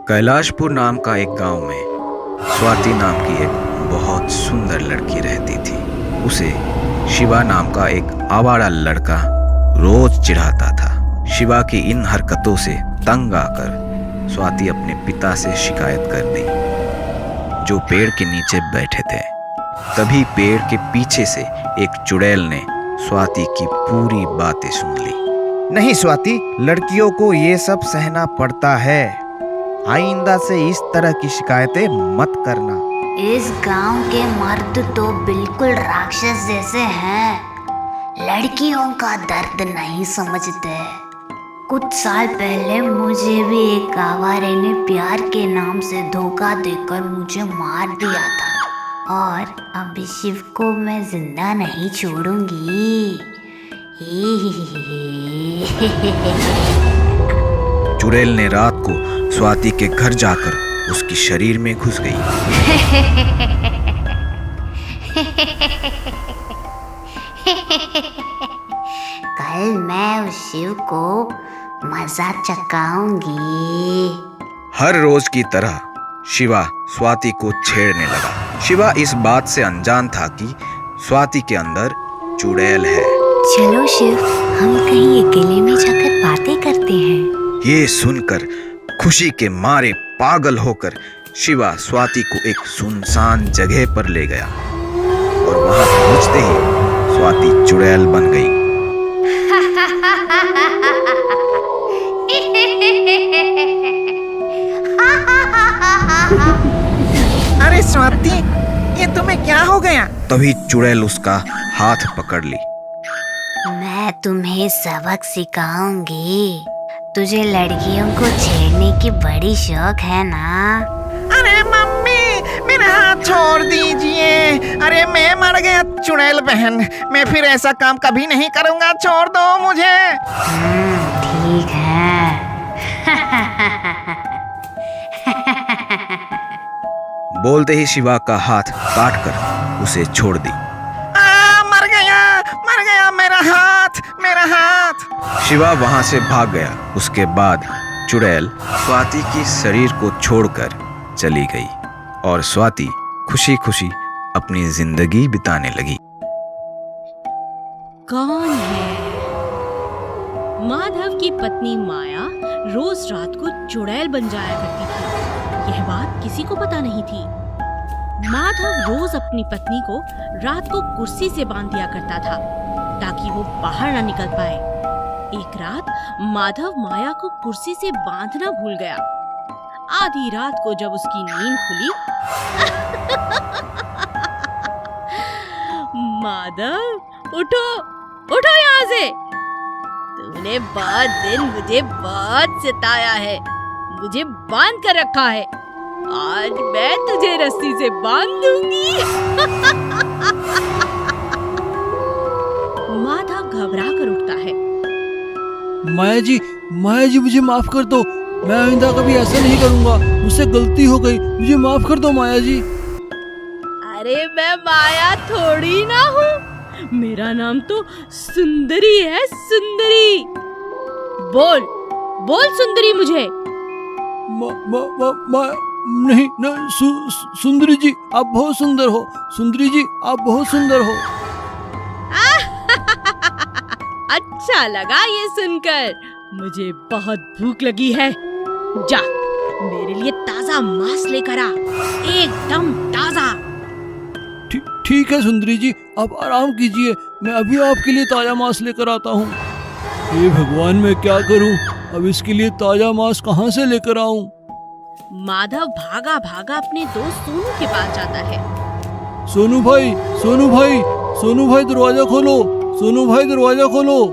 कैलाशपुर नाम का एक गांव में स्वाति नाम की एक बहुत सुंदर लड़की रहती थी। उसे शिवा नाम का एक आवारा लड़का रोज चिढ़ाता था। शिवा की इन हरकतों से तंग आकर स्वाति अपने पिता से शिकायत कर दी, जो पेड़ के नीचे बैठे थे। तभी पेड़ के पीछे से एक चुड़ैल ने स्वाति की पूरी बातें सुन ली। नहीं स्वाति, लड़कियों को ये सब सहना पड़ता है। आइंदा से इस तरह की शिकायतें मत करना। इस गांव के मर्द तो बिल्कुल राक्षस जैसे हैं, लड़कियों का दर्द नहीं समझते। कुछ साल पहले मुझे भी एक आवारे ने प्यार के नाम से धोखा देकर मुझे मार दिया था, और अब शिव को मैं जिंदा नहीं छोड़ूंगी। चुड़ैल ने रात को स्वाति के घर जाकर उसकी शरीर में घुस गई। कल मैं उस शिव को मजा चखाऊंगी। हर रोज की तरह शिवा स्वाति को छेड़ने लगा। शिवा इस बात से अनजान था कि स्वाति के अंदर चुड़ैल है। चलो शिव, हम कहीं अकेले में जाकर बातें करते हैं। ये सुनकर खुशी के मारे पागल होकर शिवा स्वाति को एक सुनसान जगह पर ले गया, और वहां पहुंचते ही स्वाति चुड़ैल बन गई। अरे स्वाति, ये तुम्हें क्या हो गया? तभी चुड़ैल उसका हाथ पकड़ ली। मैं तुम्हें सबक सिखाऊंगी। तुझे लड़कियों को छेड़ने की बड़ी शौक है ना? अरे मम्मी, मेरा हाथ छोड़ दीजिए। अरे मैं मर गया चुड़ैल बहन, मैं फिर ऐसा काम कभी नहीं करूंगा। छोड़ दो मुझे। ठीक है। बोलते ही शिवा का हाथ काटकर उसे छोड़ दी। मर गया मेरा हाथ। शिवा वहां से भाग गया। उसके बाद चुड़ैल स्वाति की शरीर को छोड़कर चली गई, और स्वाति खुशी खुशी अपनी जिंदगी बिताने लगी। कौन है? माधव की पत्नी माया रोज रात को चुड़ैल बन जाया करती थी। यह बात किसी को पता नहीं थी। माधव रोज अपनी पत्नी को रात को कुर्सी से बांध दिया करता था, ताकि वो बाहर ना निकल पाए। एक रात माधव माया को कुर्सी से बांधना भूल गया। आधी रात को जब उसकी नींद खुली, माधव उठो, उठो यहाँ से। तुमने बहुत दिन मुझे बहुत सताया है, मुझे बांध कर रखा है। आज मैं तुझे रस्सी से बांध दूंगी। माधव घबरा कर उठता है। माया जी मुझे माफ कर दो। मैं आइंदा कभी ऐसा नहीं करूंगा। मुझसे गलती हो गई, मुझे माफ कर दो माया जी। अरे मैं माया थोड़ी ना हूँ, मेरा नाम तो सुंदरी है, सुंदरी। बोल बोल सुंदरी मुझे। नहीं सुंदरी जी, आप बहुत सुंदर हो। सुंदरी जी, आप बहुत सुंदर हो। अच्छा लगा ये सुनकर। मुझे बहुत भूख लगी है। जा मेरे लिए ताजा मांस लेकर आ, एकदम ताजा। ठीक है सुंदरी जी, आप आराम कीजिए, मैं अभी आपके लिए ताजा मांस लेकर आता हूँ। हे भगवान, मैं क्या करूँ? अब इसके लिए ताजा मांस कहाँ से लेकर आऊँ? माधव भागा भागा अपने दोस्त सोनू के पास जाता है। सोनू भाई दरवाजा खोलो। सोनू भाई दरवाजा खोलो।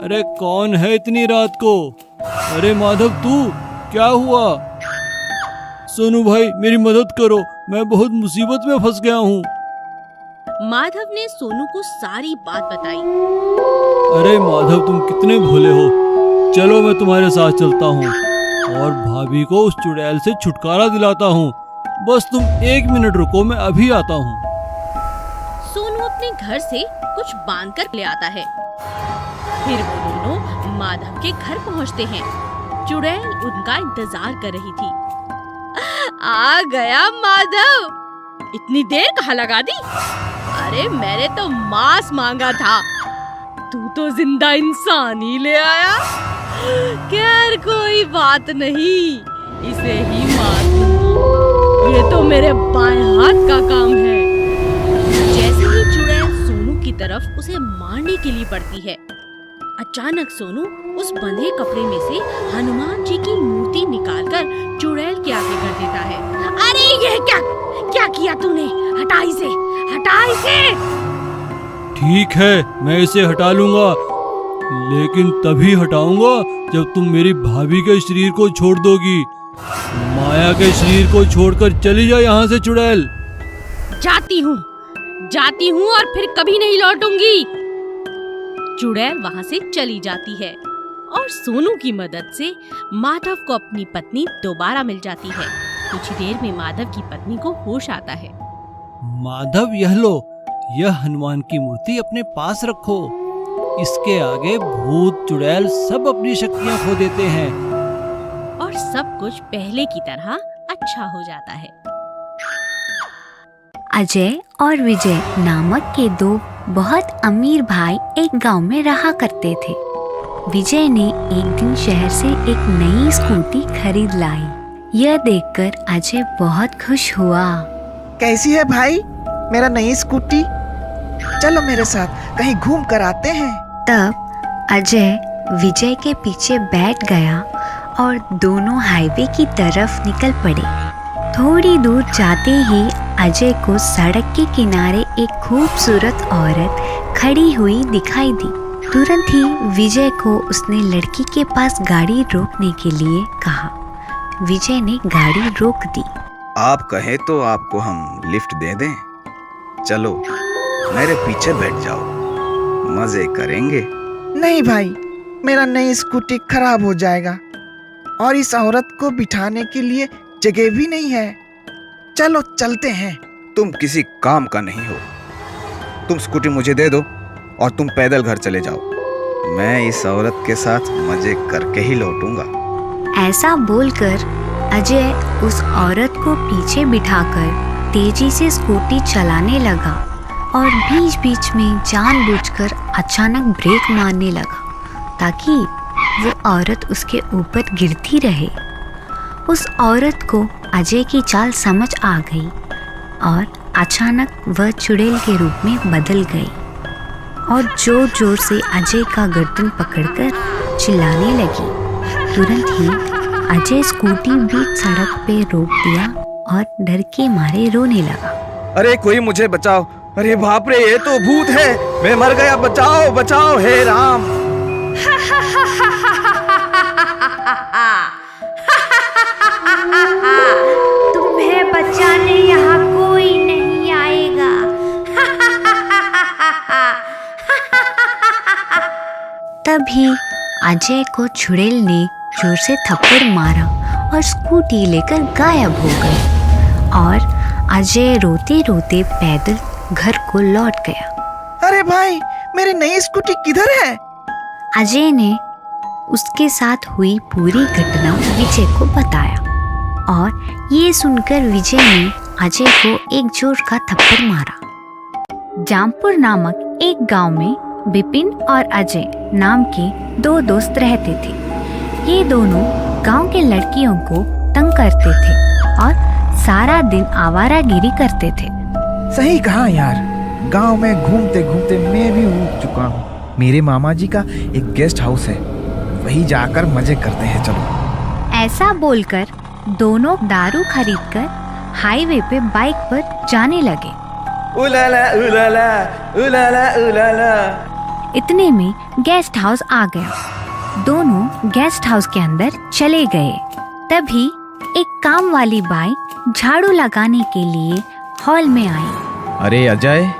अरे कौन है इतनी रात को? अरे माधव, तू क्या हुआ? सोनू भाई मेरी मदद करो, मैं बहुत मुसीबत में फंस गया हूँ। माधव ने सोनू को सारी बात बताई। अरे माधव, तुम कितने भोले हो। चलो मैं तुम्हारे साथ चलता हूँ और भाभी को उस चुड़ैल से छुटकारा दिलाता हूँ। बस तुम 1 मिनट रुको, मैं अभी आता हूँ। सोनू अपने घर से कुछ बांध कर ले आता है। फिर वो दोनों माधव के घर पहुँचते हैं। चुड़ैल उनका इंतजार कर रही थी। आ गया माधव, इतनी देर कहाँ लगा दी? अरे मैंने तो मांस मांगा था, तू तो जिंदा इंसान ही ले आया। खैर कोई बात नहीं, इसे ही मार दूंगी, ये तो मेरे बाएं हाथ का काम है। जैसे ही चुड़ैल सोनू की तरफ उसे मारने के लिए बढ़ती है, अचानक सोनू उस बंधे कपड़े में से हनुमान जी की मूर्ति निकालकर चुड़ैल के आगे कर देता है। अरे ये क्या किया तूने? हटा इसे, हटा इसे। ठीक है, मैं इसे हटा लूंगा, लेकिन तभी हटाऊंगा जब तुम मेरी भाभी के शरीर को छोड़ दोगी। माया के शरीर को छोड़कर चली जा यहाँ से चुड़ैल। जाती हूँ और फिर कभी नहीं लौटूंगी। चुड़ैल वहाँ से चली जाती है और सोनू की मदद से माधव को अपनी पत्नी दोबारा मिल जाती है। कुछ ही देर में माधव की पत्नी को होश आता है। माधव, यह लो, यह हनुमान की मूर्ति अपने पास रखो। इसके आगे भूत चुड़ैल सब अपनी शक्तियाँ खो देते हैं और सब कुछ पहले की तरह अच्छा हो जाता है। अजय और विजय नामक के दो बहुत अमीर भाई एक गांव में रहा करते थे। विजय ने एक दिन शहर से एक नई स्कूटी खरीद लाई। यह देखकर अजय बहुत खुश हुआ। कैसी है भाई मेरा नई स्कूटी? चलो मेरे साथ कहीं घूम कर आते हैं। तब अजय विजय के पीछे बैठ गया और दोनों हाईवे की तरफ निकल पड़े। थोड़ी दूर जाते ही अजय को सड़क के किनारे एक खूबसूरत औरत खड़ी हुई दिखाई दी। तुरंत ही विजय को उसने लड़की के पास गाड़ी रोकने के लिए कहा। विजय ने गाड़ी रोक दी। आप कहें तो आपको हम लिफ्ट दे दें? चलो मेरे पीछे बैठ जाओ, मजे करेंगे। नहीं भाई, मेरा नई स्कूटी खराब हो जाएगा और इस औरत को बिठाने के लिए जगह भी नहीं है। चलो चलते हैं। तुम किसी काम का नहीं हो। तुम स्कूटी मुझे दे दो और तुम पैदल घर चले जाओ। मैं इस औरत के साथ मजे करके ही लौटूंगा। ऐसा बोलकर अजय उस औरत को पीछे बिठाकर तेजी से स्कूटी चलाने लगा और बीच बीच में जानबूझकर अचानक ब्रेक मारने लगा ताकि वो औरत उसके ऊपर गिरती रहे। उस औरत को अजय की चाल समझ आ गई और अचानक वह चुड़ैल के रूप में बदल गई और जोर जोर से अजय का गर्दन पकड़कर चिल्लाने लगी। तुरंत ही अजय स्कूटी बीच सड़क पे रोक दिया और डर के मारे रोने लगा। अरे कोई मुझे बचाओ! अरे बाप रे, ये तो भूत है, मैं मर गया, बचाओ बचाओ हे राम। तुम्हें बचाने यहाँ कोई नहीं आएगा। तभी अजय को चुड़ैल ने जोर से थप्पड़ मारा और स्कूटी लेकर गायब हो गई और अजय रोते रोते पैदल घर को लौट गया। अरे भाई, मेरी नई स्कूटी किधर है? अजय ने उसके साथ हुई पूरी घटना विजय को बताया और ये सुनकर विजय ने अजय को एक जोर का थप्पड़ मारा। जामपुर नामक एक गांव में बिपिन और अजय नाम के दो दोस्त रहते थे। ये दोनों गांव के लड़कियों को तंग करते थे और सारा दिन आवारागिरी करते थे। सही कहा यार, गांव में घूमते घूमते मैं भी ऊब चुका हूँ। मेरे मामा जी का एक गेस्ट हाउस है, वही जाकर मजे करते हैं। चलो। ऐसा बोलकर दोनों दारू खरीदकर हाईवे पे बाइक पर जाने लगे। उलाला उलाला उलाला उलाला। इतने में गेस्ट हाउस आ गया। दोनों गेस्ट हाउस के अंदर चले गए। तभी एक काम वाली बाई झाड़ू लगाने के लिए हॉल में आई। अरे अजय,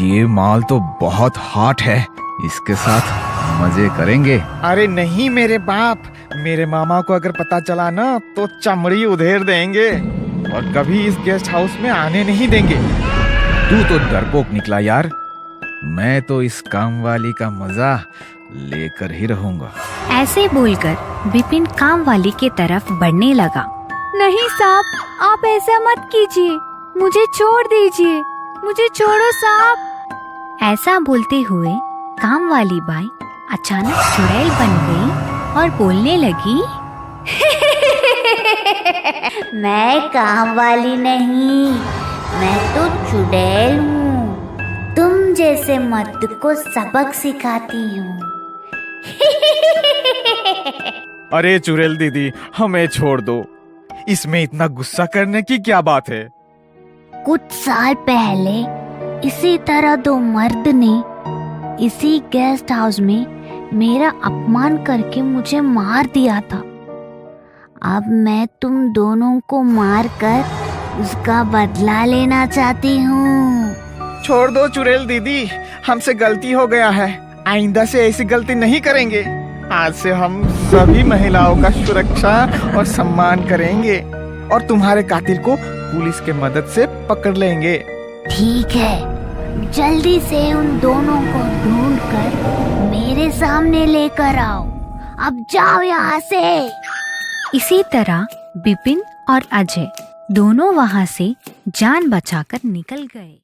ये माल तो बहुत हॉट है, इसके साथ मजे करेंगे। अरे नहीं मेरे बाप, मेरे मामा को अगर पता चला ना तो चमड़ी उधेड़ देंगे और कभी इस गेस्ट हाउस में आने नहीं देंगे। तू तो डरपोक निकला यार, मैं तो इस काम वाली का मजा लेकर ही रहूंगा। ऐसे बोलकर विपिन काम वाली के तरफ बढ़ने लगा। नहीं साहब, आप ऐसा मत कीजिए, मुझे छोड़ दीजिए, मुझे छोड़ो साहब। ऐसा बोलते हुए काम वाली बाई अचानक चुड़ैल बन गई और बोलने लगी, मैं काम वाली नहीं, मैं तो चुड़ैल हूँ। तुम जैसे मर्द को सबक सिखाती हूँ। अरे चुड़ैल दीदी, हमें छोड़ दो, इसमें इतना गुस्सा करने की क्या बात है। कुछ साल पहले इसी तरह दो मर्द ने इसी गेस्ट हाउस में मेरा अपमान करके मुझे मार दिया था। अब मैं तुम दोनों को मारकर उसका बदला लेना चाहती हूँ। छोड़ दो चुड़ैल दीदी, हमसे गलती हो गया है, आइंदा से ऐसी गलती नहीं करेंगे। आज से हम सभी महिलाओं का सुरक्षा और सम्मान करेंगे और तुम्हारे कातिल को पुलिस के मदद से पकड़ लेंगे। ठीक है, जल्दी से उन दोनों को ढूंढकर मेरे सामने लेकर आओ। अब जाओ यहाँ से। इसी तरह विपिन और अजय दोनों वहां से जान बचाकर निकल गए।